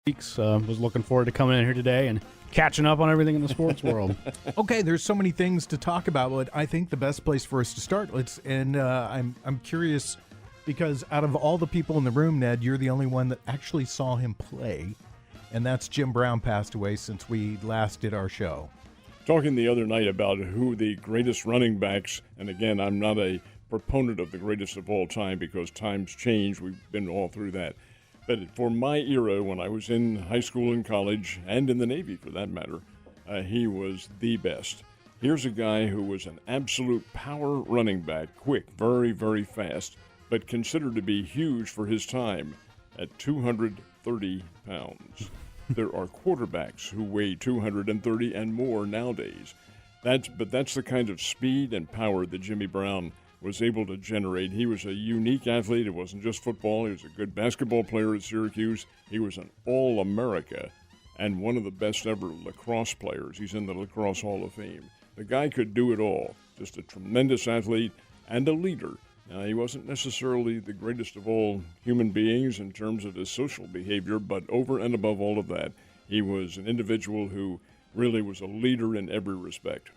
weeks. Was looking forward to coming in here today and catching up on everything in the sports world. Okay, there's so many things to talk about, but I think the best place for us to start, I'm curious because out of all the people in the room, Ned, you're the only one that actually saw him play, and that's Jim Brown passed away since we last did our show. Talking the other night about who the greatest running backs, and again, I'm not a proponent of the greatest of all time because times change. We've been all through that. But for my era, when I was in high school and college, and in the Navy for that matter, he was the best. Here's a guy who was an absolute power running back, quick, very, very fast, but considered to be huge for his time at 230 pounds. There are quarterbacks who weigh 230 and more nowadays. But that's the kind of speed and power that Jimmy Brown was able to generate. He was a unique athlete. It wasn't just football. He was a good basketball player at Syracuse. He was an All-America and one of the best ever lacrosse players. He's in the Lacrosse Hall of Fame. The guy could do it all. Just a tremendous athlete and a leader. Now, he wasn't necessarily the greatest of all human beings in terms of his social behavior, but over and above all of that, he was an individual who really was a leader in every respect.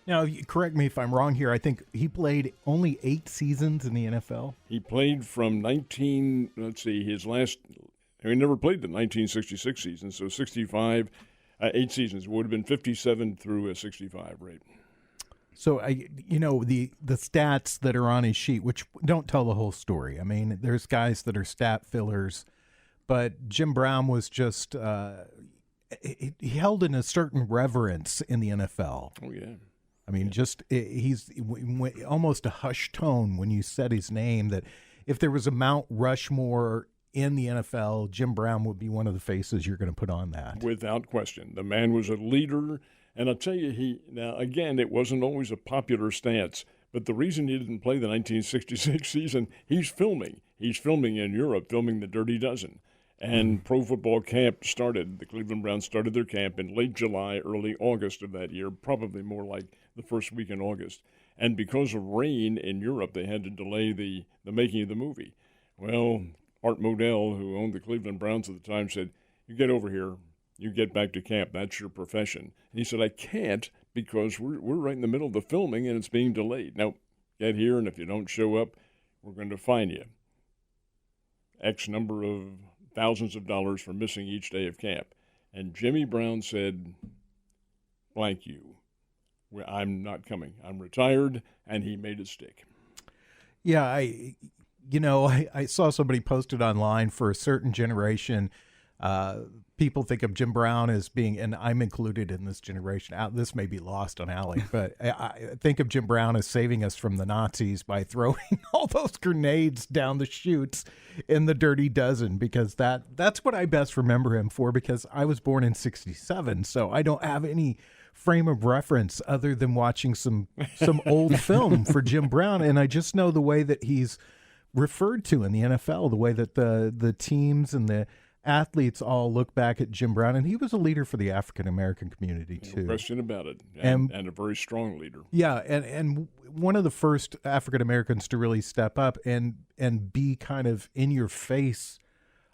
Now, correct me if I'm wrong here. I think he played only 8 seasons in the NFL. He played from he never played the 1966 season, so 65, 8 seasons. It would have been 57 through 65, right? So, the stats that are on his sheet, which don't tell the whole story. I mean, there's guys that are stat fillers, but Jim Brown was just, he held in a certain reverence in the NFL. Oh, yeah. I mean, he's almost a hushed tone when you said his name, that if there was a Mount Rushmore in the NFL, Jim Brown would be one of the faces you're going to put on that. Without question. The man was a leader. And I'll tell you, now, again, it wasn't always a popular stance, but the reason he didn't play the 1966 season, he's filming. He's filming in Europe, filming the Dirty Dozen. And pro football camp started. The Cleveland Browns started their camp in late July, early August of that year, probably more like the first week in August. And because of rain in Europe, they had to delay the making of the movie. Well, Art Modell, who owned the Cleveland Browns at the time, said, "You get over here. You get back to camp. That's your profession." And he said, "I can't because we're right in the middle of the filming and it's being delayed. Now, get here, and if you don't show up, we're going to fine you X number of thousands of dollars for missing each day of camp." And Jimmy Brown said, "Blank you. I'm not coming. I'm retired," and he made it stick. Yeah, I saw somebody posted online for a certain generation. People think of Jim Brown as being, and I'm included in this generation. This may be lost on Allie, but I think of Jim Brown as saving us from the Nazis by throwing all those grenades down the chutes in the Dirty Dozen, because that's what I best remember him for, because I was born in 1967, so I don't have any frame of reference other than watching some old film for Jim Brown, and I just know the way that he's referred to in the NFL, the way that the teams and the athletes all look back at Jim Brown, and he was a leader for the African-American community, too. No question about it, and a very strong leader. Yeah, and one of the first African-Americans to really step up and be kind of in your face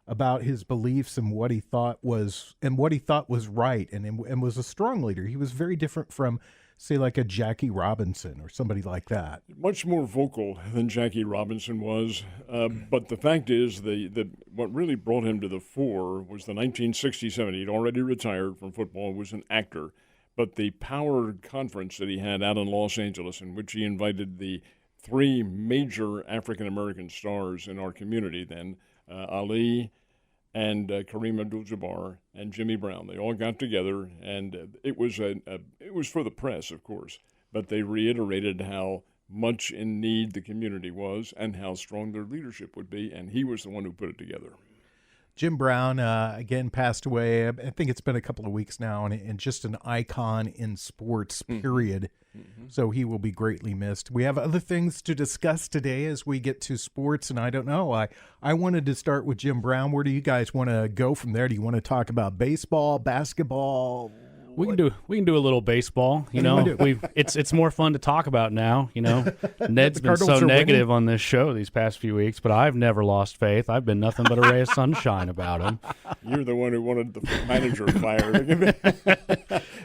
about his beliefs and what he thought was right, and was a strong leader. He was very different from, say, like a Jackie Robinson or somebody like that. Much more vocal than Jackie Robinson was. But the fact is, what really brought him to the fore was the 1967. He'd already retired from football, was an actor. But the power conference that he had out in Los Angeles, in which he invited the 3 major African-American stars in our community then, Ali and Kareem Abdul-Jabbar and Jimmy Brown. They all got together, and it was for the press, of course, but they reiterated how much in need the community was and how strong their leadership would be, and he was the one who put it together. Jim Brown, again, passed away. I think it's been a couple of weeks now, and just an icon in sports, period. Mm-hmm. So he will be greatly missed. We have other things to discuss today as we get to sports, and I don't know. I wanted to start with Jim Brown. Where do you guys want to go from there? Do you want to talk about baseball, basketball? We can do a little baseball. It's more fun to talk about now. Ned's been so negative on this show these past few weeks, but I've never lost faith. I've been nothing but a ray of sunshine about him. You're the one who wanted the manager fired.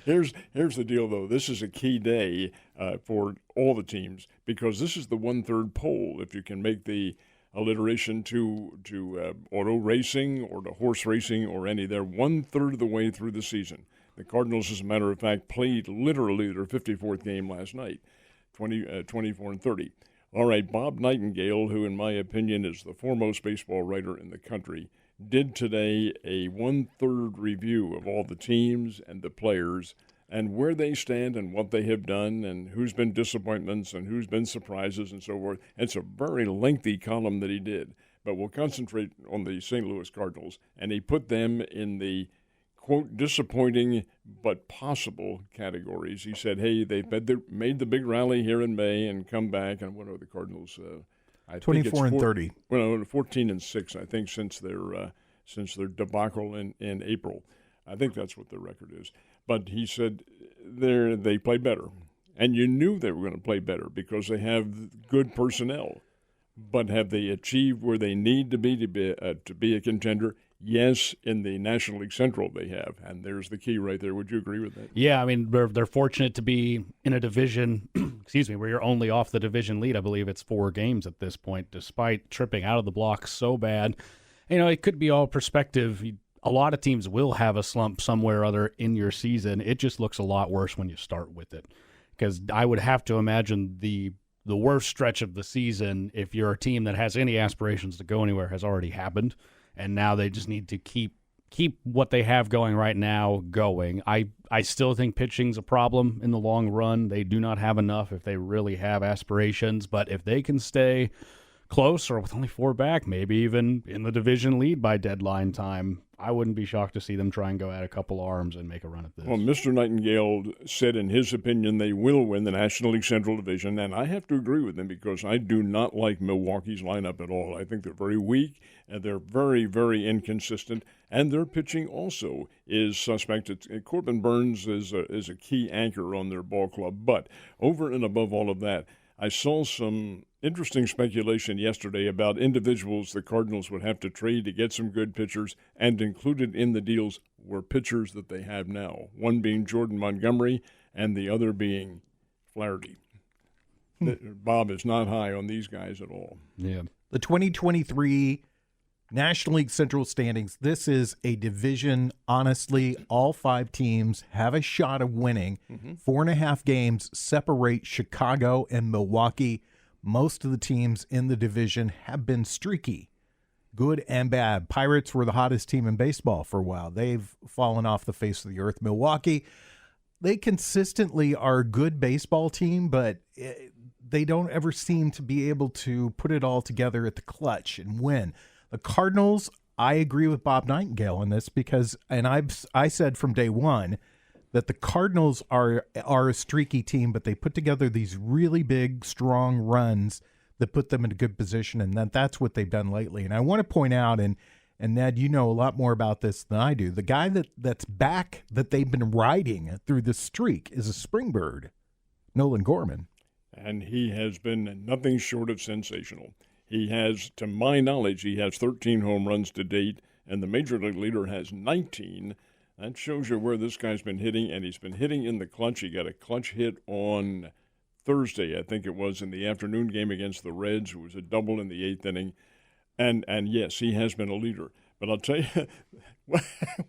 Here's the deal, though. This is a key day for all the teams because this is the 1/3 poll. If you can make the alliteration to auto racing or to horse racing or any, they're 1/3 of the way through the season. The Cardinals, as a matter of fact, played literally their 54th game last night, 24-30. All right, Bob Nightingale, who in my opinion is the foremost baseball writer in the country, did today a 1/3 review of all the teams and the players and where they stand and what they have done and who's been disappointments and who's been surprises and so forth. It's a very lengthy column that he did, but we'll concentrate on the St. Louis Cardinals, and he put them in the quote, disappointing but possible categories. He said, hey, they've made the big rally here in May and come back. And what are the Cardinals? 24-30. Well, 14-6, I think, since their debacle in April. I think that's what their record is. But he said they play better. And you knew they were going to play better because they have good personnel. But have they achieved where they need to be a contender? Yes, in the National League Central they have, and there's the key right there. Would you agree with that? Yeah, I mean, they're fortunate to be in a division, where you're only off the division lead. I believe it's 4 games at this point, despite tripping out of the blocks so bad. It could be all perspective. A lot of teams will have a slump somewhere or other in your season. It just looks a lot worse when you start with it, because I would have to imagine the worst stretch of the season, if you're a team that has any aspirations to go anywhere, has already happened. And now they just need to keep what they have going right now going. I still think pitching's a problem in the long run. They do not have enough if they really have aspirations. But if they can stay close or with only 4 back, maybe even in the division lead by deadline time, I wouldn't be shocked to see them try and go at a couple arms and make a run at this. Well, Mr. Nightingale said in his opinion they will win the National League Central Division, and I have to agree with him because I do not like Milwaukee's lineup at all. I think they're very weak, and they're very, very inconsistent, and their pitching also is suspect. Corbin Burns is a key anchor on their ball club, but over and above all of that, I saw some interesting speculation yesterday about individuals the Cardinals would have to trade to get some good pitchers, and included in the deals were pitchers that they have now, one being Jordan Montgomery and the other being Flaherty. Bob is not high on these guys at all. Yeah. The 2023 National League Central standings, this is a division, honestly, all 5 teams have a shot of winning. 4.5 games separate Chicago and Milwaukee. Most of the teams in the division have been streaky, good and bad. Pirates were the hottest team in baseball for a while. They've fallen off the face of the earth. Milwaukee, they consistently are a good baseball team, but they don't ever seem to be able to put it all together at the clutch and win. The Cardinals, I agree with Bob Nightingale on this because, and I said from day one that the Cardinals are a streaky team, but they put together these really big, strong runs that put them in a good position, and that's what they've done lately. And I want to point out, and Ned, you know a lot more about this than I do, the guy that's back that they've been riding through this streak is a spring bird, Nolan Gorman. And he has been nothing short of sensational. He has, to my knowledge, 13 home runs to date, and the Major League leader has 19. That shows you where this guy's been hitting, and he's been hitting in the clutch. He got a clutch hit on Thursday, I think it was, in the afternoon game against the Reds. It was a double in the 8th inning. And yes, he has been a leader. But I'll tell you,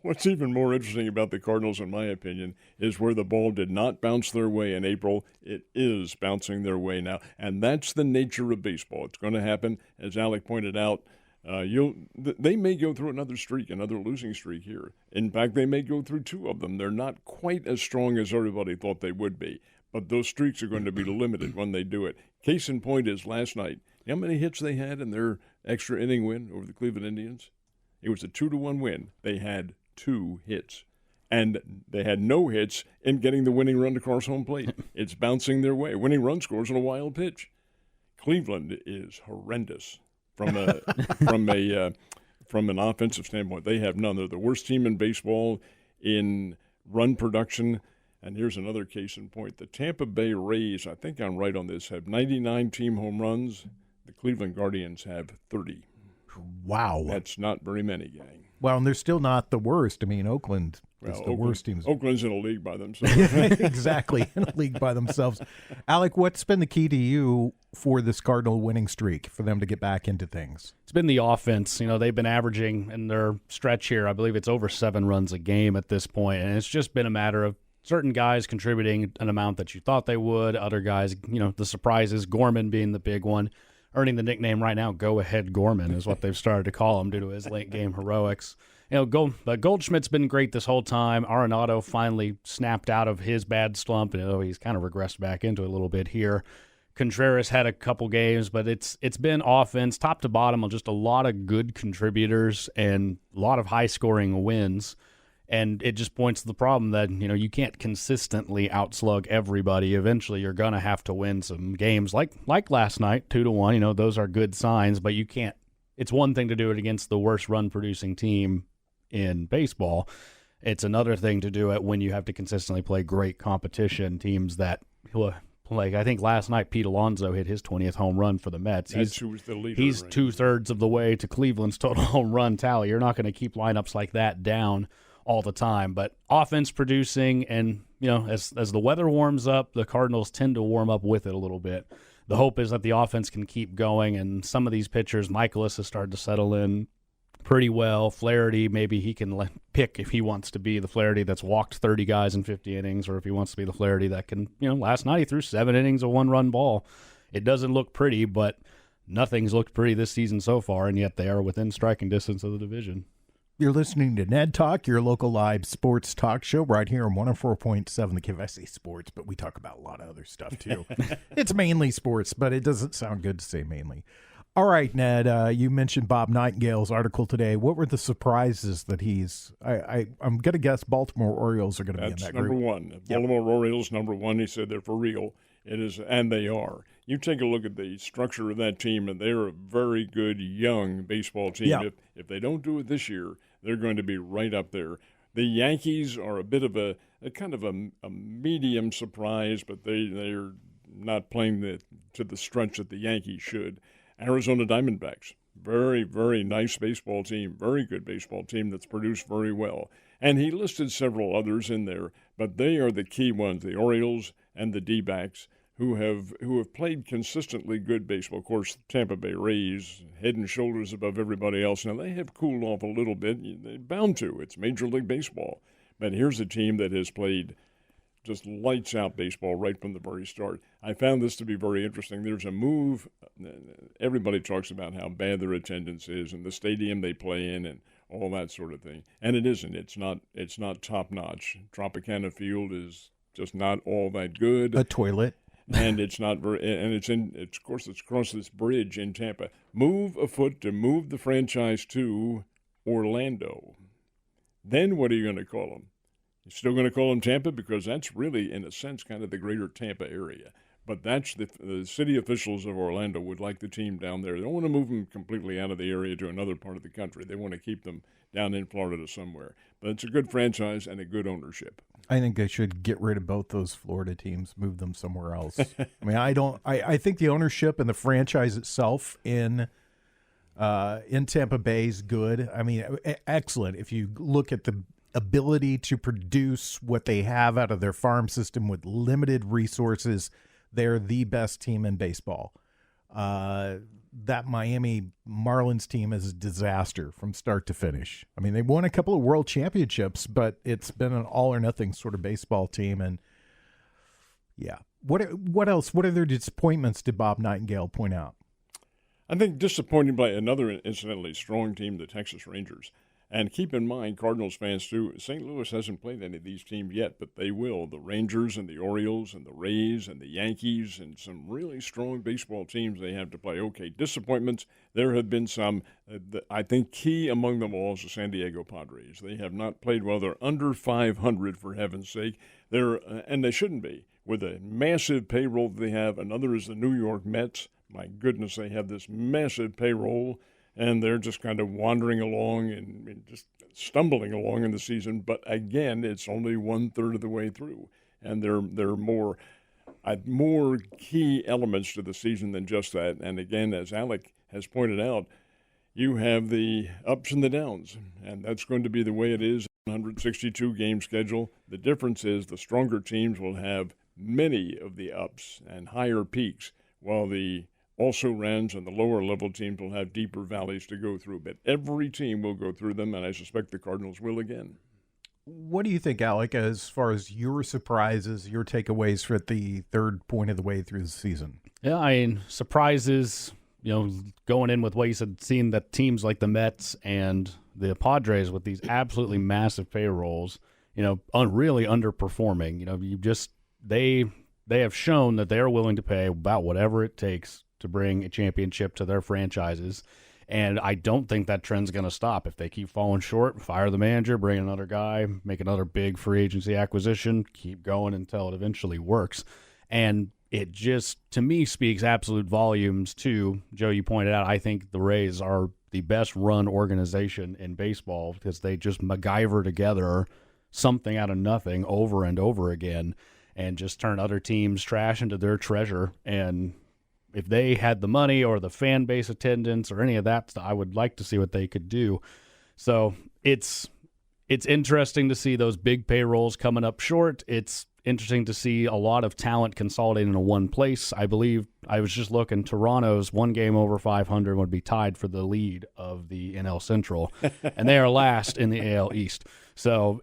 what's even more interesting about the Cardinals, in my opinion, is where the ball did not bounce their way in April. It is bouncing their way now. And that's the nature of baseball. It's going to happen. As Alec pointed out, they may go through another losing streak here. In fact, they may go through 2 of them. They're not quite as strong as everybody thought they would be. But those streaks are going to be limited when they do it. Case in point is last night. You know how many hits they had in their extra inning win over the Cleveland Indians? It was a 2-1 win. They had 2 hits. And they had no hits in getting the winning run across home plate. It's bouncing their way. Winning run scores on a wild pitch. Cleveland is horrendous from an offensive standpoint. They have none. They're the worst team in baseball in run production. And here's another case in point. The Tampa Bay Rays, I think I'm right on this, have 99 team home runs. The Cleveland Guardians have 30. Wow. That's not very many, gang. Well, and they're still not the worst. I mean, Oakland is the worst team. Oakland's in a league by themselves. Exactly, in a league by themselves. Alec, what's been the key to you for this Cardinal winning streak, for them to get back into things? It's been the offense. They've been averaging in their stretch here, I believe it's over 7 runs a game at this point, and it's just been a matter of certain guys contributing an amount that you thought they would, other guys, the surprises, Gorman being the big one, earning the nickname right now, Go Ahead Gorman is what they've started to call him due to his late game heroics. Goldschmidt's been great this whole time. Arenado finally snapped out of his bad slump, and he's kind of regressed back into it a little bit here. Contreras had a couple games, but it's been offense, top to bottom, just a lot of good contributors and a lot of high-scoring wins. And it just points to the problem that, you can't consistently outslug everybody. Eventually, you're going to have to win some games like last night, 2-1. Those are good signs, but you can't. It's one thing to do it against the worst run-producing team in baseball. It's another thing to do it when you have to consistently play great competition, teams that, like I think last night, Pete Alonso hit his 20th home run for the Mets. That's who was the leader. He's 2/3 of the way to Cleveland's total home run tally. You're not going to keep lineups like that down all the time, but offense producing, and as the weather warms up, the Cardinals tend to warm up with it a little bit. The hope is that the offense can keep going, and some of these pitchers, Michaelis has started to settle in pretty well. Flaherty, maybe he can pick if he wants to be the Flaherty that's walked 30 guys in 50 innings, or if he wants to be the Flaherty that can, last night he threw 7 innings of 1-run ball. It doesn't look pretty, but nothing's looked pretty this season so far, and yet they are within striking distance of the division. You're listening to Ned Talk, your local live sports talk show right here on 104.7 The Kid. I say sports, but we talk about a lot of other stuff too. It's mainly sports, but it doesn't sound good to say mainly. All right, Ned, you mentioned Bob Nightingale's article today. What were the surprises that I'm going to guess Baltimore Orioles are going to be in that number group. one. Yep. Baltimore Orioles, number one. He said they're for real. It is, and they are. You take a look at the structure of that team, and they're a very good young baseball team. Yeah. If they don't do it this year, they're going to be right up there. The Yankees are a bit of a kind of a medium surprise, but they're not playing to the stretch that the Yankees should. Arizona Diamondbacks, very, very nice baseball team, very good baseball team that's produced very well. And he listed several others in there, but they are the key ones, the Orioles and the D-backs, who have played consistently good baseball. Of course, Tampa Bay Rays, head and shoulders above everybody else. Now, they have cooled off a little bit. They're bound to. It's Major League Baseball. But here's a team that has played just lights out baseball right from the very start. I found this to be very interesting. There's a move. Everybody talks about how bad their attendance is and the stadium they play in and all that sort of thing. And it isn't. It's not top notch. Tropicana Field is just not all that good. A toilet. And it's not very, and it's across this bridge in Tampa. Move afoot to move the franchise to Orlando. Then what are you going to call them? You're still going to call them Tampa because that's really, in a sense, kind of the greater Tampa area. But that's the city officials of Orlando would like the team down there. They don't want to move them completely out of the area to another part of the country. They want to keep them down in Florida somewhere. But it's a good franchise and a good ownership. I think they should get rid of both those Florida teams, move them somewhere else. I mean, I think the ownership and the franchise itself in Tampa Bay is good. I mean, excellent. If you look at the ability to produce what they have out of their farm system with limited resources, they're the best team in baseball. That Miami Marlins team is a disaster from start to finish. I mean, they won a couple of world championships, but it's been an all or nothing sort of baseball team. And yeah, what else? What other disappointments did Bob Nightingale point out? I think disappointed by another incidentally strong team, the Texas Rangers. And keep in mind, Cardinals fans too, St. Louis hasn't played any of these teams yet, but they will. The Rangers and the Orioles and the Rays and the Yankees and some really strong baseball teams they have to play. Okay, disappointments, there have been some. I think key among them all is the San Diego Padres. They have not played well. They're under 500, for heaven's sake. And they shouldn't be. With a massive payroll that they have, another is the New York Mets. My goodness, they have this massive payroll. and they're just kind of wandering along and just stumbling along in the season. But again, it's only 1/3 of the way through, and there are more key elements to the season than just that. And again, as Alec has pointed out, you have the ups and the downs, and that's going to be the way it is. 162 game schedule. The difference is the stronger teams will have many of the ups and higher peaks, while the also-rans and the lower-level teams will have deeper valleys to go through. But every team will go through them, and I suspect the Cardinals will again. What do you think, Alec, as far as your surprises, your takeaways for the third point of the way through the season? Yeah, I mean, surprises, going in with what you said, seeing that teams like the Mets and the Padres with these absolutely massive payrolls, really underperforming. They have shown that they are willing to pay about whatever it takes to bring a championship to their franchises. And I don't think that trend's going to stop. If they keep falling short, fire the manager, bring another guy, make another big free agency acquisition, keep going until it eventually works. And it just, to me, speaks absolute volumes to, Joe, you pointed out, I think the Rays are the best run organization in baseball because they just MacGyver together something out of nothing over and over again and just turn other teams' trash into their treasure. And if they had the money or the fan base attendance or any of that, I would like to see what they could do. So it's interesting to see those big payrolls coming up short. It's interesting to see a lot of talent consolidating in one place. I believe I was just looking, Toronto's one game over 500 would be tied for the lead of the NL Central, and they are last in the AL East. So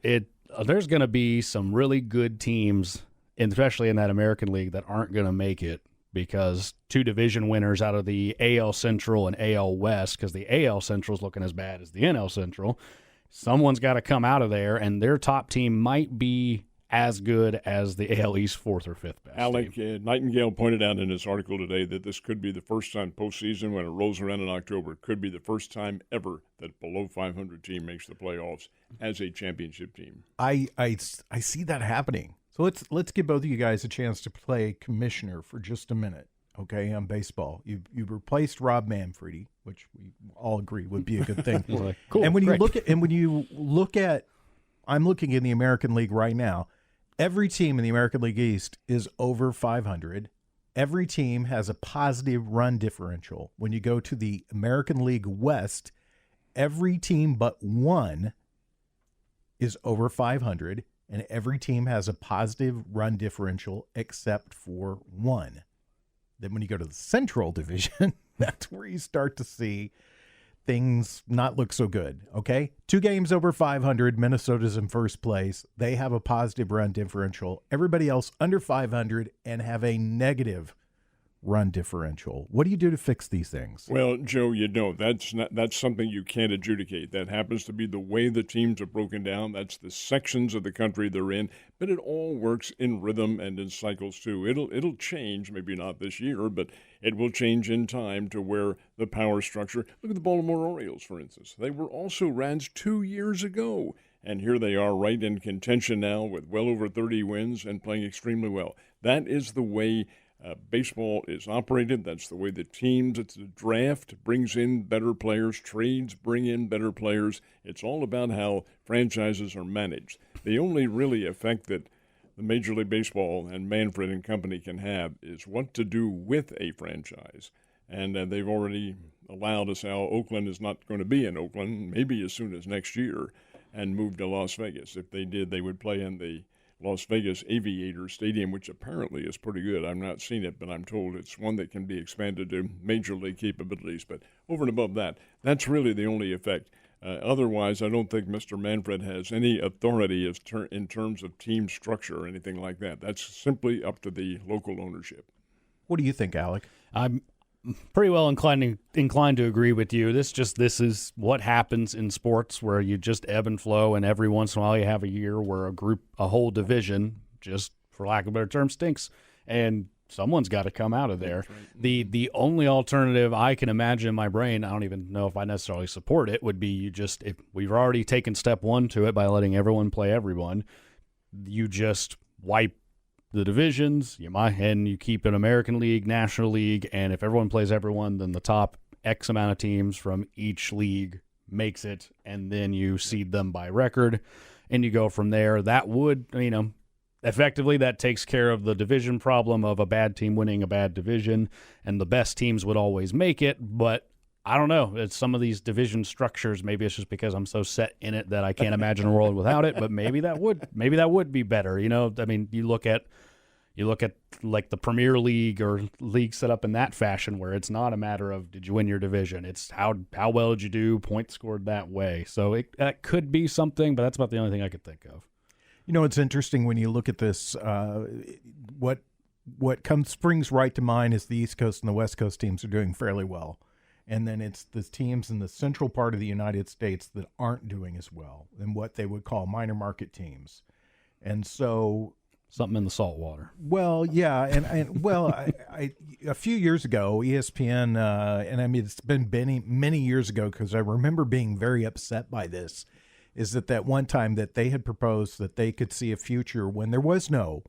there's going to be some really good teams, especially in that American League, that aren't going to make it because two division winners out of the AL Central and AL West, because the AL Central is looking as bad as the NL Central, someone's got to come out of there, and their top team might be as good as the AL East fourth or fifth best. Alec Nightingale pointed out in his article today that this could be the first time postseason, when it rolls around in October, it could be the first time ever that below 500 team makes the playoffs as a championship team. I see that happening. So let's give both of you guys a chance to play commissioner for just a minute, okay, on baseball. You replaced Rob Manfredi, which we all agree would be a good thing. Like, cool, and when you great. look at, I'm looking in the American League right now. Every team in the American League East is over 500. Every team has a positive run differential. When you go to the American League West, every team but one is over 500, and every team has a positive run differential except for one. Then when you go to the Central Division, that's where you start to see things not look so good, okay? 2 games over 500, Minnesota's in first place. They have a positive run differential. Everybody else under 500 and have a negative run differential. What do you do to fix these things? Well, Joe, that's something you can't adjudicate. That happens to be the way the teams are broken down. That's the sections of the country they're in. But it all works in rhythm and in cycles too. It'll change, maybe not this year, but it will change in time to where the power structure. Look at the Baltimore Orioles, for instance. They were also Rans 2 years ago. And here they are right in contention now with well over 30 wins and playing extremely well. That is the way baseball is operated. That's the way the teams, it's the draft brings in better players, trades bring in better players. It's all about how franchises are managed. The only really effect that the Major League Baseball and Manfred and company can have is what to do with a franchise. And they've already allowed us how Oakland is not going to be in Oakland, maybe as soon as next year, and move to Las Vegas. If they did, they would play in the Las Vegas Aviators Stadium, which apparently is pretty good. I've not seen it, but I'm told it's one that can be expanded to major league capabilities. But over and above that, that's really the only effect. Otherwise, I don't think Mr. Manfred has any authority in terms of team structure or anything like that. That's simply up to the local ownership. What do you think, Alec? I'm pretty well inclined to agree with you. This is what happens in sports, where you just ebb and flow, and every once in a while you have a year where a whole division, just for lack of a better term, stinks, and someone's got to come out of there. Right. The only alternative I can imagine in my brain, I don't even know if I necessarily support it, would be if we've already taken step one to it by letting everyone play everyone, you just wipe the divisions, and you keep an American League, National League, and if everyone plays everyone, then the top X amount of teams from each league makes it, and then you seed them by record, and you go from there. That would, effectively that takes care of the division problem of a bad team winning a bad division, and the best teams would always make it. But I don't know. It's some of these division structures. Maybe it's just because I'm so set in it that I can't imagine a world without it. But maybe that would be better. You look at like the Premier League or leagues set up in that fashion where it's not a matter of did you win your division. It's how well did you do, points scored that way. So that could be something, but that's about the only thing I could think of. It's interesting when you look at this. What springs right to mind is the East Coast and the West Coast teams are doing fairly well. And then it's the teams in the central part of the United States that aren't doing as well and what they would call minor market teams. And so something in the salt water. Well, yeah. I a few years ago, ESPN, it's been many years ago because I remember being very upset by this, is that one time that they had proposed that they could see a future when there was no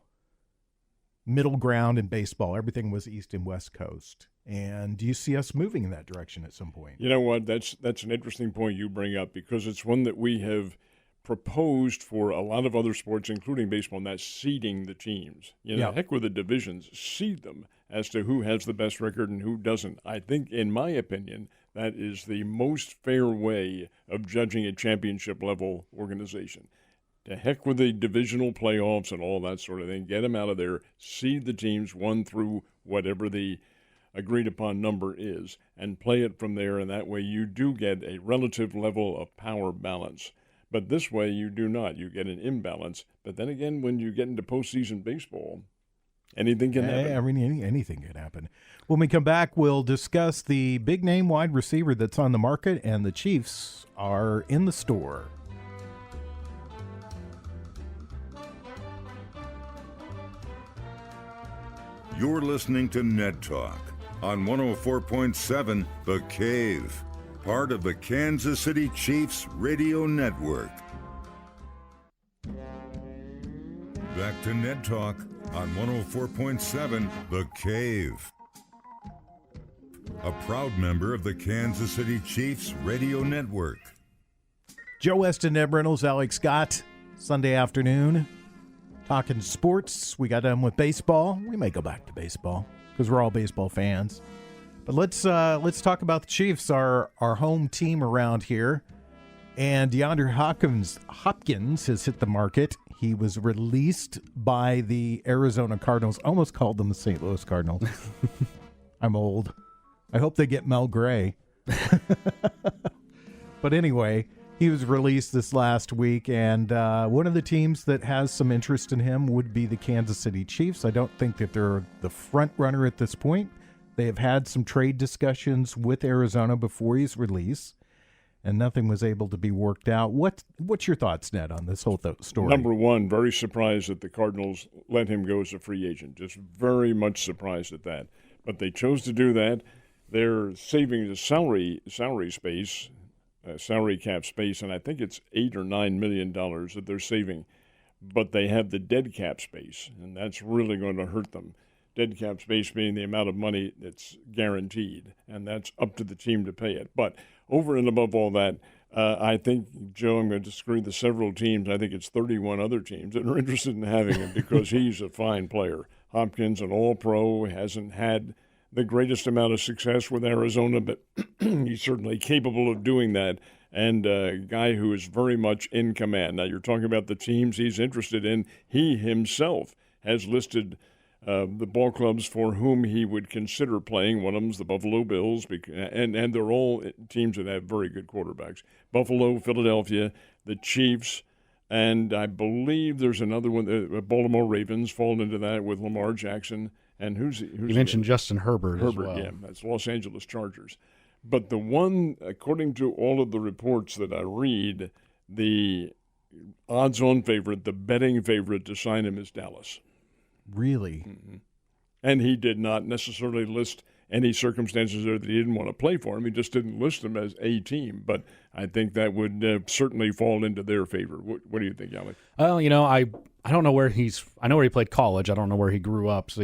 middle ground in baseball. Everything was East and West Coast. And do you see us moving in that direction at some point? You know what? That's an interesting point you bring up because it's one that we have proposed for a lot of other sports, including baseball, and that's seeding the teams. Heck with the divisions, seed them as to who has the best record and who doesn't. I think, in my opinion, that is the most fair way of judging a championship-level organization. To heck with the divisional playoffs and all that sort of thing. Get them out of there. Seed the teams one through whatever the agreed-upon number is and play it from there, and that way you do get a relative level of power balance. But this way you do not. You get an imbalance. But then again, when you get into postseason baseball, anything can happen. I mean, anything can happen. When we come back, we'll discuss the big-name wide receiver that's on the market, and the Chiefs are in the store. You're listening to Ned Talk on 104.7 The Cave, part of the Kansas City Chiefs Radio Network. Back to Ned Talk on 104.7 The Cave, a proud member of the Kansas City Chiefs Radio Network. Joe Westen, Ned Reynolds, Alex Scott, Sunday afternoon. Talking sports. We got done with baseball. We may go back to baseball because we're all baseball fans. But let's talk about the Chiefs, our home team around here. And DeAndre Hopkins has hit the market. He was released by the Arizona Cardinals. Almost called them the St. Louis Cardinals. I'm old. I hope they get Mel Gray. But anyway, he was released this last week, and one of the teams that has some interest in him would be the Kansas City Chiefs. I don't think that they're the front runner at this point. They have had some trade discussions with Arizona before his release, and nothing was able to be worked out. What's your thoughts, Ned, on this whole story? Number one, very surprised that the Cardinals let him go as a free agent. Just very much surprised at that. But they chose to do that. They're saving the salary space. Salary cap space, and I think it's $8 or $9 million that they're saving. But they have the dead cap space, and that's really going to hurt them. Dead cap space being the amount of money that's guaranteed, and that's up to the team to pay it. But over and above all that, I think, Joe, I'm going to disagree with several teams. I think it's 31 other teams that are interested in having him because he's a fine player. Hopkins, an all-pro, hasn't had the greatest amount of success with Arizona, but he's certainly capable of doing that, and a guy who is very much in command. Now, you're talking about the teams he's interested in. He himself has listed the ball clubs for whom he would consider playing. One of them is the Buffalo Bills, and they're all teams that have very good quarterbacks. Buffalo, Philadelphia, the Chiefs, and I believe there's another one, the Baltimore Ravens fall into that with Lamar Jackson. And who's you mentioned Justin Herbert as well. Yeah, that's Los Angeles Chargers. But the one, according to all of the reports that I read, the odds-on favorite, the betting favorite to sign him is Dallas. Really? Mm-hmm. And he did not necessarily list any circumstances there that he didn't want to play for him. He just didn't list them as a team. But I think that would certainly fall into their favor. What do you think, Alex? Well, I don't know where I know where he played college. I don't know where he grew up. So,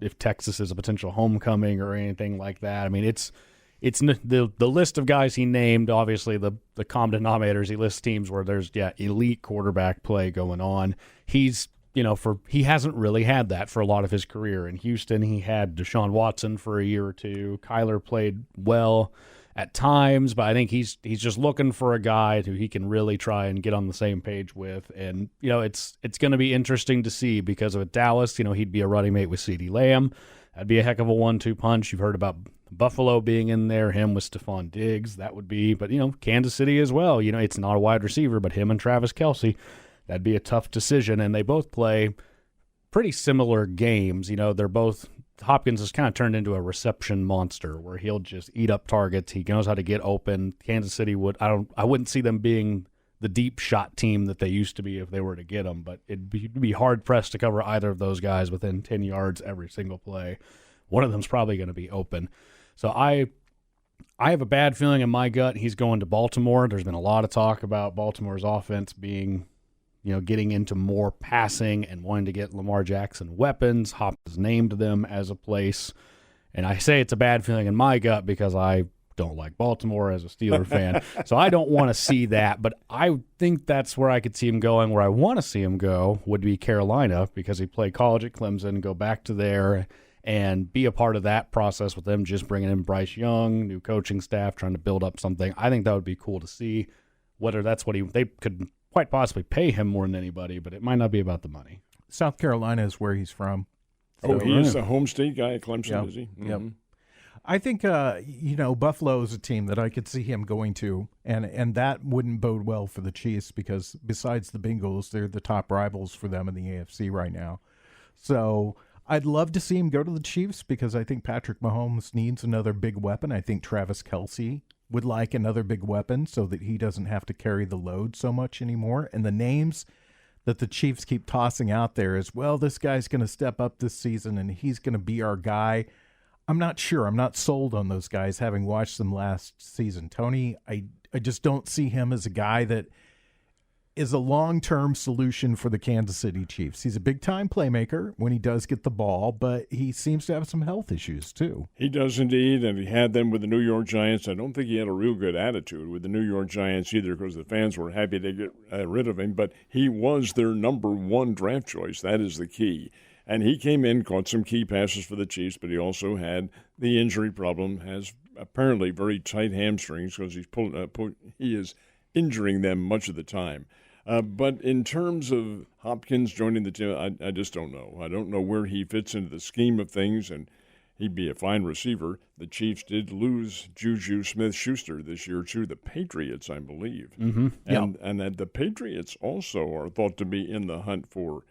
if Texas is a potential homecoming or anything like that. I mean, it's the list of guys he named, obviously the common denominators, he lists teams where there's elite quarterback play going on. He's he hasn't really had that for a lot of his career. In Houston, he had Deshaun Watson for a year or two. Kyler played well at times, but I think he's just looking for a guy who he can really try and get on the same page with. And it's going to be interesting to see, because of Dallas, he'd be a running mate with CeeDee Lamb. That'd be a heck of a 1-2 punch. You've heard about Buffalo being in there, him with Stephon Diggs. That would be, but Kansas City as well. It's not a wide receiver, but him and Travis Kelce. That'd be a tough decision, and they both play pretty similar games. They're both – Hopkins has kind of turned into a reception monster where he'll just eat up targets. He knows how to get open. Kansas City would – I wouldn't see them being the deep shot team that they used to be if they were to get them, but it'd be hard-pressed to cover either of those guys within 10 yards every single play. One of them's probably going to be open. So I have a bad feeling in my gut he's going to Baltimore. There's been a lot of talk about Baltimore's offense being – getting into more passing and wanting to get Lamar Jackson weapons. Hopkins named them as a place. And I say it's a bad feeling in my gut because I don't like Baltimore as a Steeler fan. So I don't want to see that. But I think that's where I could see him going. Where I want to see him go would be Carolina, because he played college at Clemson, go back to there and be a part of that process with them, just bringing in Bryce Young, new coaching staff, trying to build up something. I think that would be cool to see. Whether that's what they could quite possibly pay him more than anybody, but it might not be about the money. South Carolina is where he's from. So, he is the home state guy at Clemson, is he? Mm-hmm. Yep. I think, Buffalo is a team that I could see him going to, and that wouldn't bode well for the Chiefs, because besides the Bengals, they're the top rivals for them in the AFC right now. So I'd love to see him go to the Chiefs, because I think Patrick Mahomes needs another big weapon. I think Travis Kelce would like another big weapon so that he doesn't have to carry the load so much anymore. And the names that the Chiefs keep tossing out there is, well, this guy's going to step up this season and he's going to be our guy. I'm not sure. I'm not sold on those guys, having watched them last season. Tony, I just don't see him as a guy that is a long-term solution for the Kansas City Chiefs. He's a big-time playmaker when he does get the ball, but he seems to have some health issues too. He does indeed, and he had them with the New York Giants. I don't think he had a real good attitude with the New York Giants either, because the fans were happy to get rid of him, but he was their number one draft choice. That is the key. And he came in, caught some key passes for the Chiefs, but he also had the injury problem, has apparently very tight hamstrings, because he is injuring them much of the time. But in terms of Hopkins joining the team, I just don't know. I don't know where he fits into the scheme of things, and he'd be a fine receiver. The Chiefs did lose Juju Smith-Schuster this year to the Patriots, I believe. Mm-hmm. And the Patriots also are thought to be in the hunt for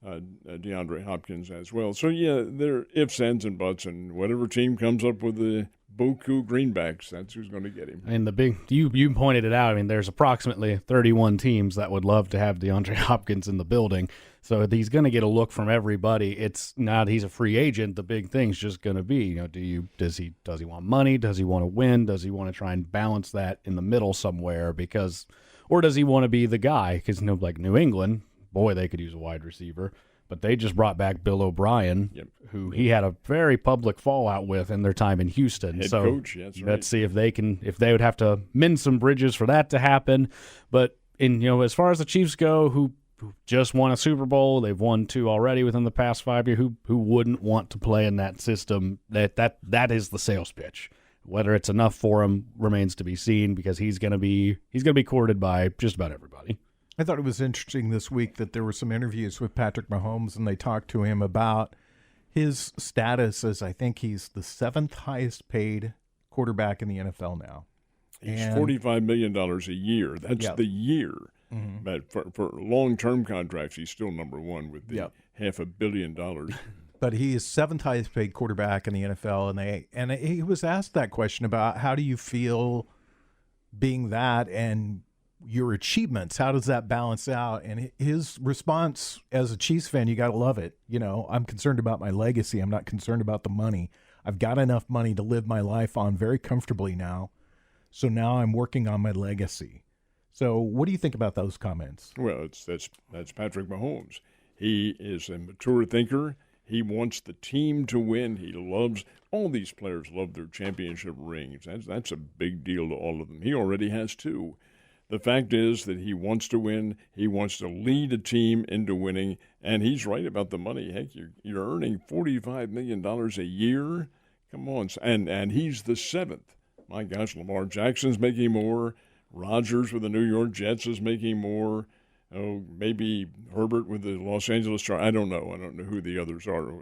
DeAndre Hopkins as well. So, yeah, there are ifs, ands, and buts, and whatever team comes up with the Boku greenbacks, that's who's going to get him. I mean, you pointed it out. I mean, there's approximately 31 teams that would love to have DeAndre Hopkins in the building. So he's going to get a look from everybody. It's not he's a free agent. The big thing's just going to be, does he want money? Does he want to win? Does he want to try and balance that in the middle somewhere? Or does he want to be the guy? Because like New England, boy, they could use a wide receiver. But they just brought back Bill O'Brien, who he had a very public fallout with in their time in Houston. Head coach, that's right. Let's see if they would have to mend some bridges for that to happen. But as far as the Chiefs go, who just won a Super Bowl, they've won 2 already within the past 5 years. Who wouldn't want to play in that system? That is the sales pitch. Whether it's enough for him remains to be seen, because he's going to be courted by just about everybody. I thought it was interesting this week that there were some interviews with Patrick Mahomes, and they talked to him about his status as, I think he's the 7th highest paid quarterback in the NFL now. He's $45 million a year. That's the year. Mm-hmm. But for long-term contracts, he's still number one with the $500 million. But he is 7th highest paid quarterback in the NFL, and he was asked that question about how do you feel being that and your achievements, how does that balance out? And his response, as a Chiefs fan, you got to love it. I'm concerned about my legacy. I'm not concerned about the money. I've got enough money to live my life on very comfortably now. So now I'm working on my legacy. So what do you think about those comments? Well, that's Patrick Mahomes. He is a mature thinker. He wants the team to win. He loves all these players love their championship rings. That's a big deal to all of them. He already has 2. The fact is that he wants to win. He wants to lead a team into winning, and he's right about the money. Heck, you're earning $45 million a year. Come on, and he's the 7th. My gosh, Lamar Jackson's making more. Rodgers with the New York Jets is making more. Oh, maybe Herbert with the Los Angeles Chargers. I don't know who the others are.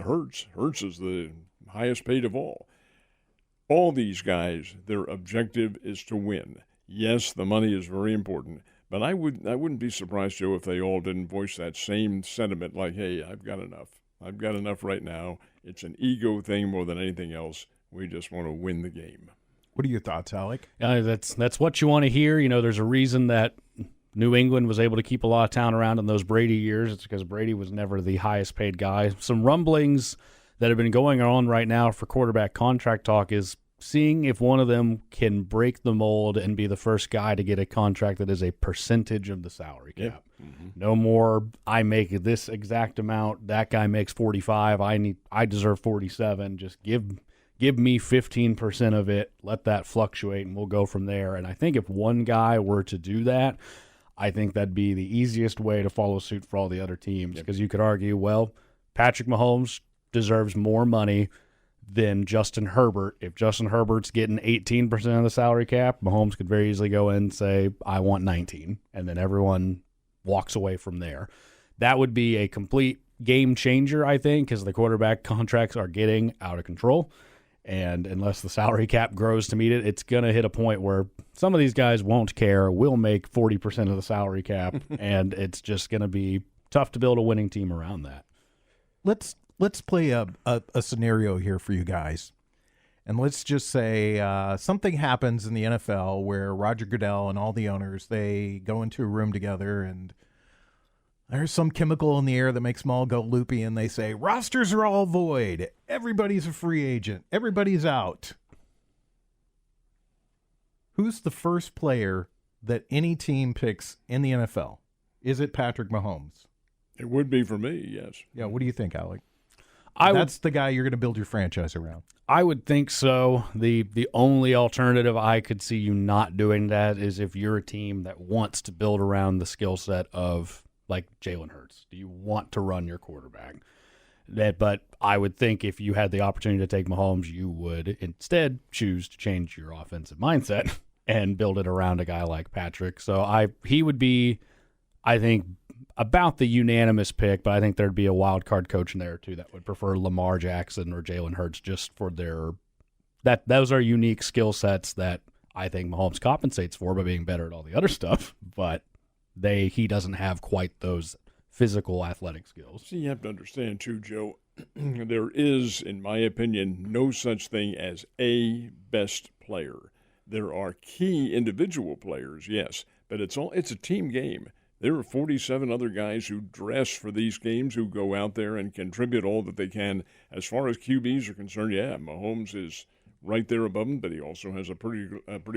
Hurts is the highest paid of all. All these guys, their objective is to win. Yes, the money is very important, but I wouldn't be surprised, Joe, if they all didn't voice that same sentiment like, hey, I've got enough. I've got enough right now. It's an ego thing more than anything else. We just want to win the game. What are your thoughts, Alec? That's what you want to hear. You know, there's a reason that New England was able to keep a lot of talent around in those Brady years. It's because Brady was never the highest paid guy. Some rumblings that have been going on right now for quarterback contract talk is seeing if one of them can break the mold and be the first guy to get a contract that is a percentage of the salary cap. Yeah. Mm-hmm. No more, I make this exact amount, that guy makes 45, I deserve 47. Just give me 15% of it, let that fluctuate, and we'll go from there. And I think if one guy were to do that, I think that'd be the easiest way to follow suit for all the other teams, because you could argue, well, Patrick Mahomes deserves more money than Justin Herbert. If Justin Herbert's getting 18% of the salary cap, Mahomes could very easily go in and say, I want 19, and then everyone walks away from there. That would be a complete game changer, I think, because the quarterback contracts are getting out of control. And unless the salary cap grows to meet it, it's going to hit a point where some of these guys won't care, will make 40% of the salary cap, and it's just going to be tough to build a winning team around that. Let's play a scenario here for you guys. And let's just say something happens in the NFL where Roger Goodell and all the owners, they go into a room together and there's some chemical in the air that makes them all go loopy, and they say, rosters are all void. Everybody's a free agent. Everybody's out. Who's the first player that any team picks in the NFL? Is it Patrick Mahomes? It would be for me, yes. Yeah, what do you think, Alec? That's the guy you're going to build your franchise around. I would think so. The only alternative I could see you not doing that is if you're a team that wants to build around the skill set of, like, Jalen Hurts. Do you want to run your quarterback? But I would think if you had the opportunity to take Mahomes, you would instead choose to change your offensive mindset and build it around a guy like Patrick. So he would be, I think, about the unanimous pick, but I think there'd be a wild card coach in there too that would prefer Lamar Jackson or Jalen Hurts just for those are unique skill sets that I think Mahomes compensates for by being better at all the other stuff, but he doesn't have quite those physical athletic skills. See, you have to understand too, Joe, there is, in my opinion, no such thing as a best player. There are key individual players, yes, but it's a team game. There are 47 other guys who dress for these games, who go out there and contribute all that they can. As far as QBs are concerned, yeah, Mahomes is right there above him, but he also has a pretty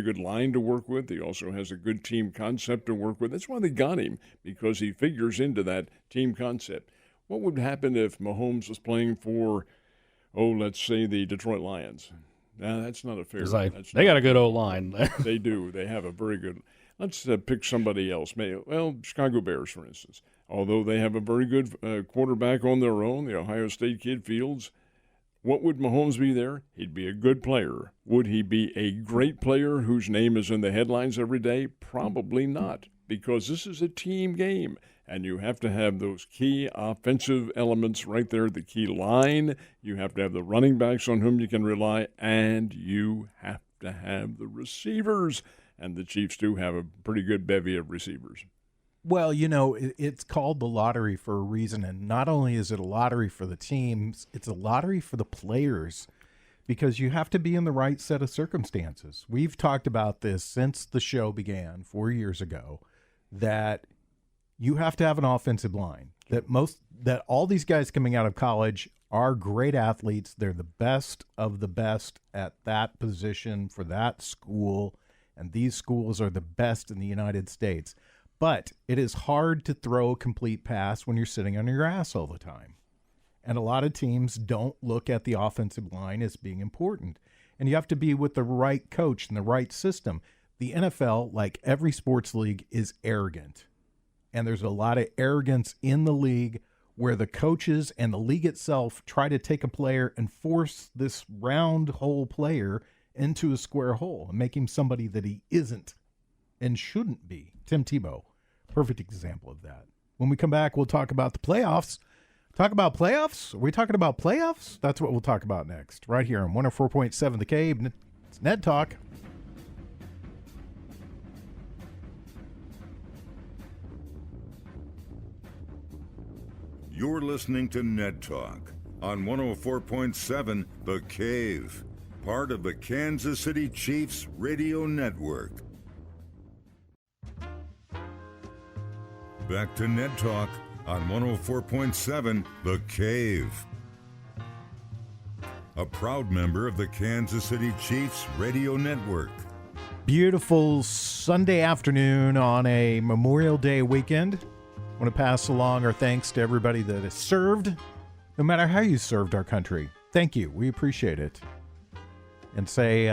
good line to work with. He also has a good team concept to work with. That's why they got him, because he figures into that team concept. What would happen if Mahomes was playing for, let's say the Detroit Lions? Now, that's not a fair. They got a good O-line. They do. They have a very good. Let's pick somebody else. Chicago Bears, for instance. Although they have a very good quarterback on their own, the Ohio State kid Fields, what would Mahomes be there? He'd be a good player. Would he be a great player whose name is in the headlines every day? Probably not, because this is a team game, and you have to have those key offensive elements right there, the key line. You have to have the running backs on whom you can rely, and you have to have the receivers. And the Chiefs do have a pretty good bevy of receivers. Well, it's called the lottery for a reason. And not only is it a lottery for the teams, it's a lottery for the players, because you have to be in the right set of circumstances. We've talked about this since the show began 4 years ago, that you have to have an offensive line. That all these guys coming out of college are great athletes. They're the best of the best at that position for that school. And these schools are the best in the United States. But it is hard to throw a complete pass when you're sitting on your ass all the time. And a lot of teams don't look at the offensive line as being important. And you have to be with the right coach and the right system. The NFL, like every sports league, is arrogant. And there's a lot of arrogance in the league where the coaches and the league itself try to take a player and force this round hole player into a square hole and make him somebody that he isn't and shouldn't be. Tim Tebow, perfect example of that. When we come back, we'll talk about the playoffs. Talk about playoffs? Are we talking about playoffs? That's what we'll talk about next, right here on 104.7 The Cave. It's Ned Talk. You're listening to Ned Talk on 104.7 The Cave, part of the Kansas City Chiefs radio network. Back to Ned Talk on 104.7 The Cave. A proud member of the Kansas City Chiefs radio network. Beautiful Sunday afternoon on a Memorial Day weekend. I want to pass along our thanks to everybody that has served, no matter how you served our country. Thank you. We appreciate it. And say,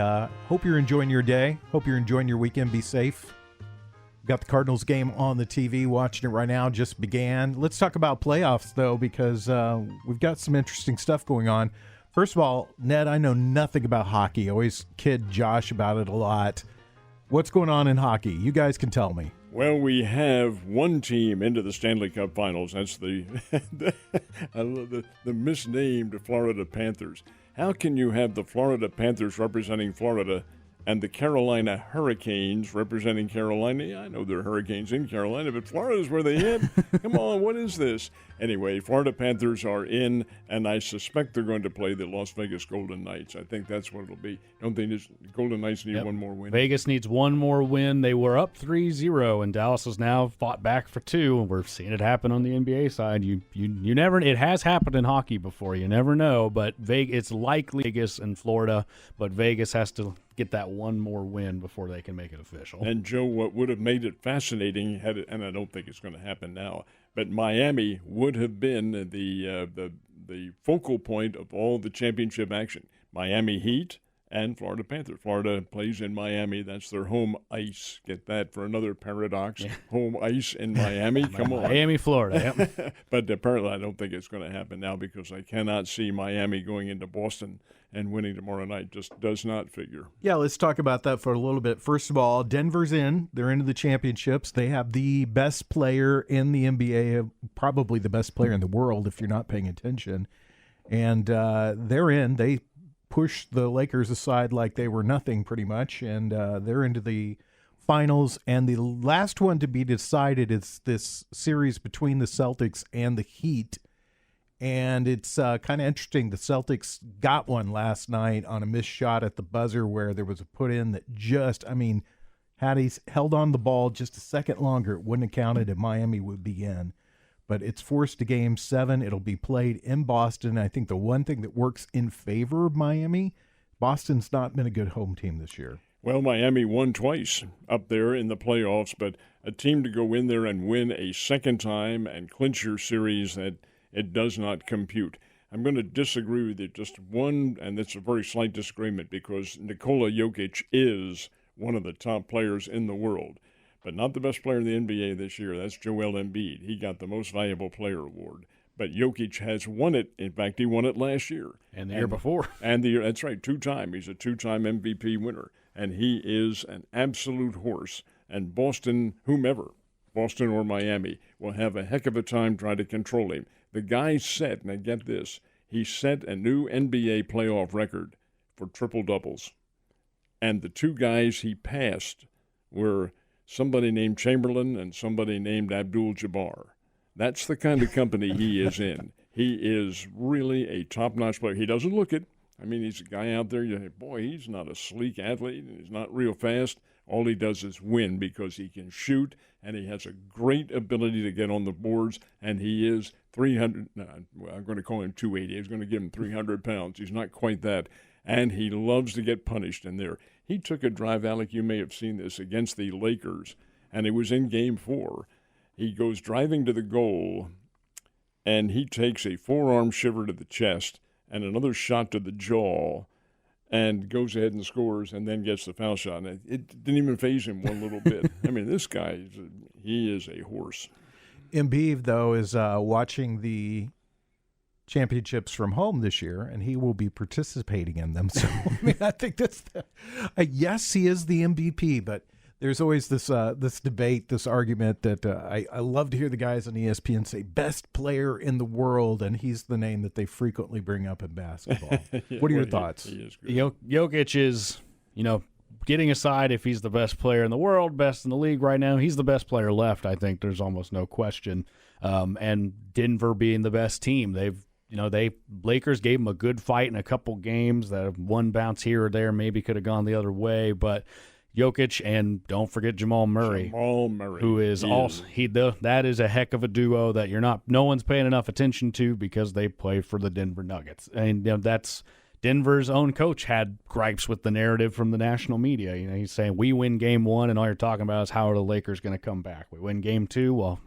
hope you're enjoying your day. Hope you're enjoying your weekend. Be safe. Got the Cardinals game on the TV, watching it right now, just began. Let's talk about playoffs, though, because we've got some interesting stuff going on. First of all, Ned, I know nothing about hockey. I always kid Josh about it a lot. What's going on in hockey? You guys can tell me. Well, we have one team into the Stanley Cup Finals. That's the I love the misnamed Florida Panthers. How can you have the Florida Panthers representing Florida and the Carolina Hurricanes representing Carolina? Yeah, I know there are hurricanes in Carolina, but Florida's where they hit. Come on, what is this? Anyway, Florida Panthers are in, and I suspect they're going to play the Las Vegas Golden Knights. I think that's what it'll be. Don't they just Golden Knights need one more win? Vegas needs one more win. They were up 3-0, and Dallas has now fought back for 2, and we're seeing it happen on the NBA side. You never. It has happened in hockey before. You never know, but it's likely Vegas and Florida, but Vegas has to get that one more win before they can make it official. And Joe, what would have made it fascinating, and I don't think it's going to happen now, but Miami would have been the focal point of all the championship action. Miami Heat and Florida Panthers. Florida plays in Miami. That's their home ice. Get that for another paradox. Yeah. Home ice in Miami. Come on. Miami, Florida. Yep. But apparently I don't think it's going to happen now because I cannot see Miami going into Boston and winning tomorrow night. Just does not figure. Yeah, let's talk about that for a little bit. First of all, Denver's in. They're into the championships. They have the best player in the NBA, probably the best player in the world if you're not paying attention. And they're in. They pushed the Lakers aside like they were nothing pretty much, and they're into the finals. And the last one to be decided is this series between the Celtics and the Heat. And it's kind of interesting. The Celtics got one last night on a missed shot at the buzzer where there was a put-in that had he held on the ball just a second longer, it wouldn't have counted and Miami would be in. But it's forced to Game 7. It'll be played in Boston. I think the one thing that works in favor of Miami, Boston's not been a good home team this year. Well, Miami won twice up there in the playoffs, but a team to go in there and win a second time and clinch your series, that it does not compute. I'm going to disagree with you just one, and it's a very slight disagreement because Nikola Jokic is one of the top players in the world, but not the best player in the NBA this year. That's Joel Embiid. He got the Most Valuable Player award. But Jokic has won it. In fact, he won it last year. And the year before. And the year, that's right, 2-time. He's a 2-time MVP winner. And he is an absolute horse. And Boston, whomever, Boston or Miami, will have a heck of a time trying to control him. The guy set, and I get this, he set a new NBA playoff record for triple-doubles. And the two guys he passed were somebody named Chamberlain and somebody named Abdul-Jabbar. That's the kind of company he is in. He is really a top-notch player. He doesn't look it. I mean, he's a guy out there, you say, boy, he's not a sleek athlete, and he's not real fast. All he does is win because he can shoot, and he has a great ability to get on the boards, and he is 300, I'm going to call him 280. I was going to give him 300 pounds. He's not quite that, and he loves to get punished in there. He took a drive, Alec, you may have seen this, against the Lakers, and it was in Game 4. He goes driving to the goal, and he takes a forearm shiver to the chest and another shot to the jaw and goes ahead and scores and then gets the foul shot. And it didn't even faze him one little bit. I mean, this guy, he is a horse. Embiid, though, is watching the championships from home this year, and he will be participating in them. So, I mean, I think that's yes, he is the MVP, but there's always this debate, this argument that I love to hear the guys on ESPN say best player in the world, and he's the name that they frequently bring up in basketball. What are your thoughts? He is good. Jokic is, getting aside if he's the best player in the world, best in the league right now, he's the best player left. I think there's almost no question. And Denver being the best team, Lakers gave him a good fight in a couple games. That one bounce here or there maybe could have gone the other way, but Jokic and don't forget Jamal Murray, who is that is a heck of a duo that no one's paying enough attention to because they play for the Denver Nuggets, and that's Denver's own coach had gripes with the narrative from the national media. He's saying we win game 1, and all you're talking about is how are the Lakers going to come back. We win game 2, well,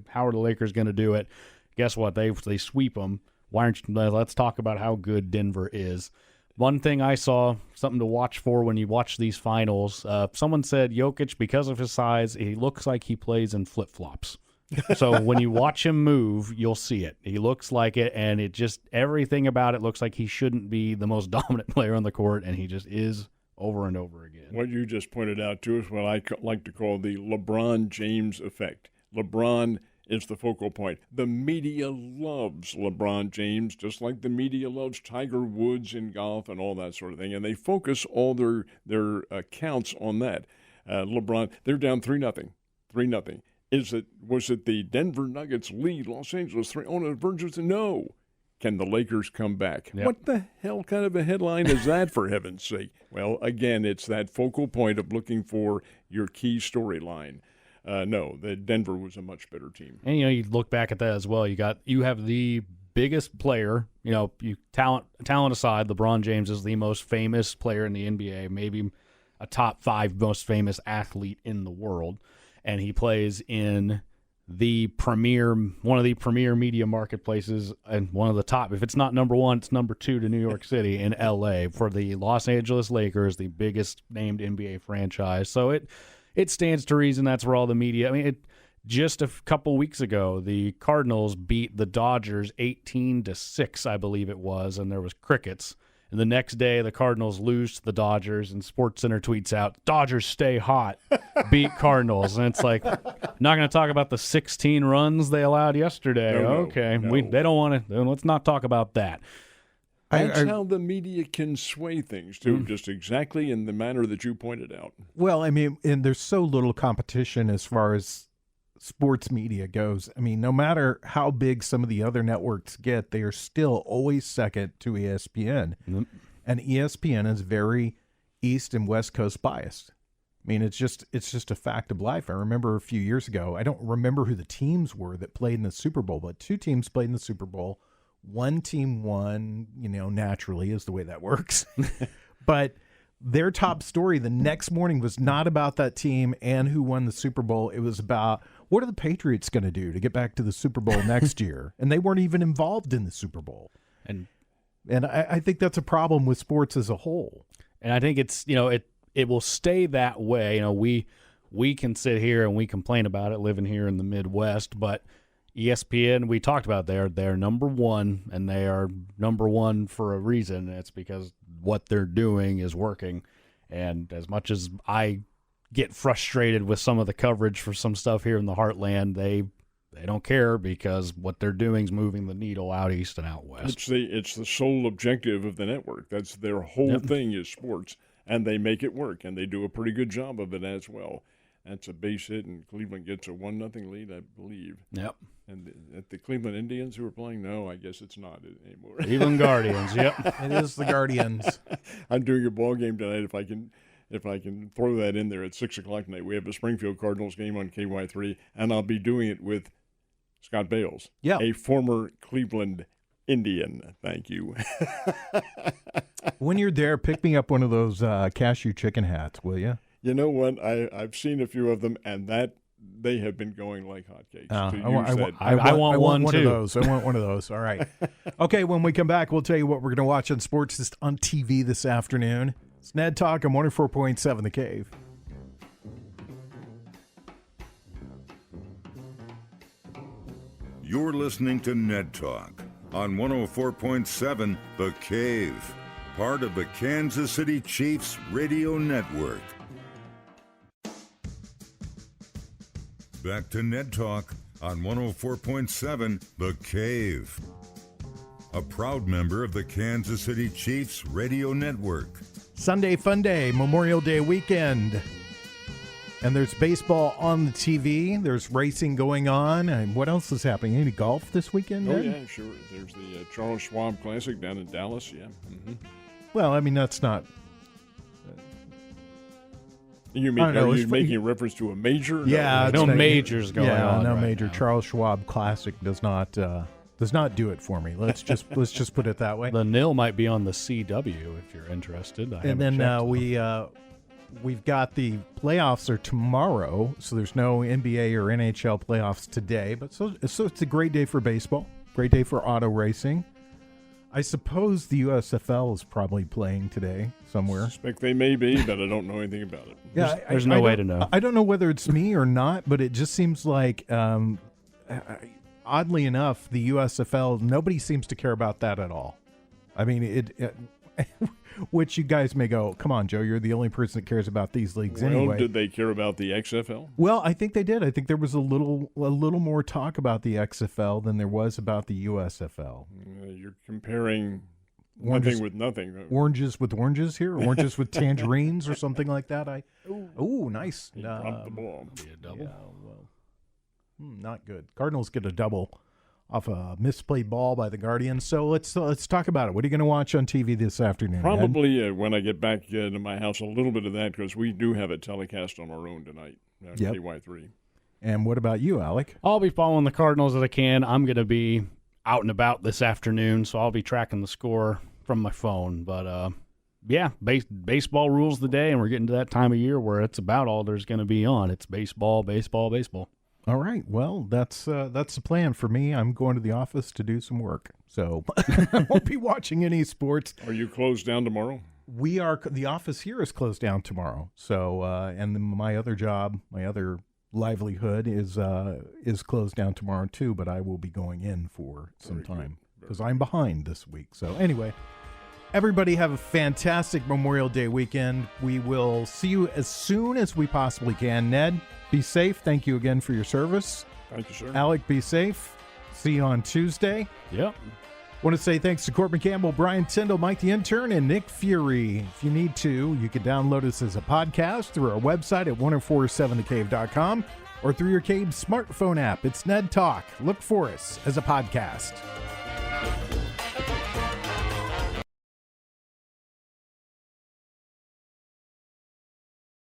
how are the Lakers going to do it? Guess what? They sweep them. Let's talk about how good Denver is. One thing I saw, something to watch for when you watch these finals, someone said Jokic, because of his size, he looks like he plays in flip-flops. So when you watch him move, you'll see it. He looks like it, and everything about it looks like he shouldn't be the most dominant player on the court, and he just is over and over again. What you just pointed out to us, what I like to call the LeBron James effect. LeBron is the focal point. The media loves LeBron James, just like the media loves Tiger Woods in golf and all that sort of thing, and they focus all their accounts on that. LeBron, they're down 3-0. 3-0. Was it the Denver Nuggets lead Los Angeles 3 on the verge of no? Can the Lakers come back? Yep. What the hell kind of a headline is that, for heaven's sake? Well, again, it's that focal point of looking for your key storyline. No, the Denver was a much better team. And you look back at that as well. You have the biggest player. Talent aside, LeBron James is the most famous player in the NBA, maybe a top 5 most famous athlete in the world, and he plays in one of the premier media marketplaces and one of the top. If it's not number 1, it's number 2 to New York City in LA for the Los Angeles Lakers, the biggest named NBA franchise. So it stands to reason that's where all the media. I mean, just a couple weeks ago, the Cardinals beat the Dodgers 18-6, I believe it was, and there was crickets. And the next day, the Cardinals lose to the Dodgers, and SportsCenter tweets out, "Dodgers stay hot, beat Cardinals." And it's like, not going to talk about the 16 runs they allowed yesterday. Okay, no. They don't want to. Let's not talk about that. That's how the media can sway things, too, just exactly in the manner that you pointed out. Well, I mean, and there's so little competition as far as sports media goes. I mean, no matter how big some of the other networks get, they are still always second to ESPN. Mm-hmm. And ESPN is very East and West Coast biased. I mean, it's just a fact of life. I remember a few years ago, I don't remember who the teams were that played in the Super Bowl, but 2 teams played in the Super Bowl. One team won, naturally is the way that works. But their top story the next morning was not about that team and who won the Super Bowl. It was about what are the Patriots going to do to get back to the Super Bowl next year? And they weren't even involved in the Super Bowl. And I think that's a problem with sports as a whole. And I think it's, it will stay that way. We can sit here and we complain about it living here in the Midwest, but ESPN, we talked about they're number 1, and they are number 1 for a reason. It's because what they're doing is working. And as much as I get frustrated with some of the coverage for some stuff here in the Heartland, they don't care because what they're doing is moving the needle out east and out west. It's the sole objective of the network. That's their whole thing is sports, and they make it work, and they do a pretty good job of it as well. That's a base hit, and Cleveland gets a 1-0 lead, I believe. Yep. And at the Cleveland Indians who are playing, no, I guess it's not anymore. Cleveland Guardians, yep. It is the Guardians. I'm doing a ball game tonight. If I can throw that in there at 6 o'clock tonight, we have a Springfield Cardinals game on KY3, and I'll be doing it with Scott Bales, a former Cleveland Indian. Thank you. When you're there, pick me up one of those cashew chicken hats, will you? You know what? I've seen a few of them, and they have been going like hotcakes. I want one of too. those. I want one of those. All right. Okay, when we come back, we'll tell you what we're going to watch on sports on TV this afternoon. It's Ned Talk on 104.7 The Cave. You're listening to Ned Talk on 104.7 The Cave, part of the Kansas City Chiefs Radio Network. Back to Ned Talk on 104.7 The Cave, a proud member of the Kansas City Chiefs Radio Network. Sunday Fun Day, Memorial Day weekend. And there's baseball on the TV. There's racing going on. And what else is happening? Any golf this weekend, Ned? Yeah, sure. There's the Charles Schwab Classic down in Dallas, yeah. Mm-hmm. Well, I mean, that's not... Are you making a reference to a major? Yeah. No majors going on. Yeah, no right major. now. Charles Schwab Classic does not do it for me. Let's just put it that way. The nil might be on the CW if you're interested. And then we've got the playoffs are tomorrow, so there's no NBA or NHL playoffs today. But so it's a great day for baseball, great day for auto racing. I suppose the USFL is probably playing today somewhere. I suspect they may be, but I don't know anything about it. Yeah, there's no way to know. I don't know whether it's me or not, but it just seems like, oddly enough, the USFL, nobody seems to care about that at all. I mean, which you guys may go, come on, Joe, you're the only person that cares about these leagues anyway. Did they care about the XFL? Well, I think they did. I think there was a little more talk about the XFL than there was about the USFL. You're comparing Oranges, nothing with nothing. Oranges with oranges here? Oranges with tangerines or something like that? Ooh, nice. He dropped the ball. Be a double. Yeah, well, not good. Cardinals get a double off a misplayed ball by the Guardians. So let's talk about it. What are you going to watch on TV this afternoon? Probably when I get back to my house, a little bit of that, because we do have it telecast on our own tonight on KY3. And what about you, Alec? I'll be following the Cardinals as I can. I'm going to be out and about this afternoon, so I'll be tracking the score from my phone. But, baseball rules the day, and we're getting to that time of year where it's about all there's going to be on. It's baseball, baseball, baseball. All right. Well, that's the plan for me. I'm going to the office to do some work, so I won't be watching any sports. Are you closed down tomorrow? We are. The office here is closed down tomorrow. So, and then my other job, my other livelihood is closed down tomorrow too. But I will be going in for some time because I'm behind this week. So anyway, everybody have a fantastic Memorial Day weekend. We will see you as soon as we possibly can. Ned, be safe. Thank you again for your service. Thank you, sir. Alec, be safe. See you on Tuesday. Yep. Want to say thanks to Courtney Campbell, Brian Tyndall, Mike the Intern, and Nick Fury. If you need to, you can download us as a podcast through our website at 1047thecave.com or through your Cave smartphone app. It's Ned Talk. Look for us as a podcast.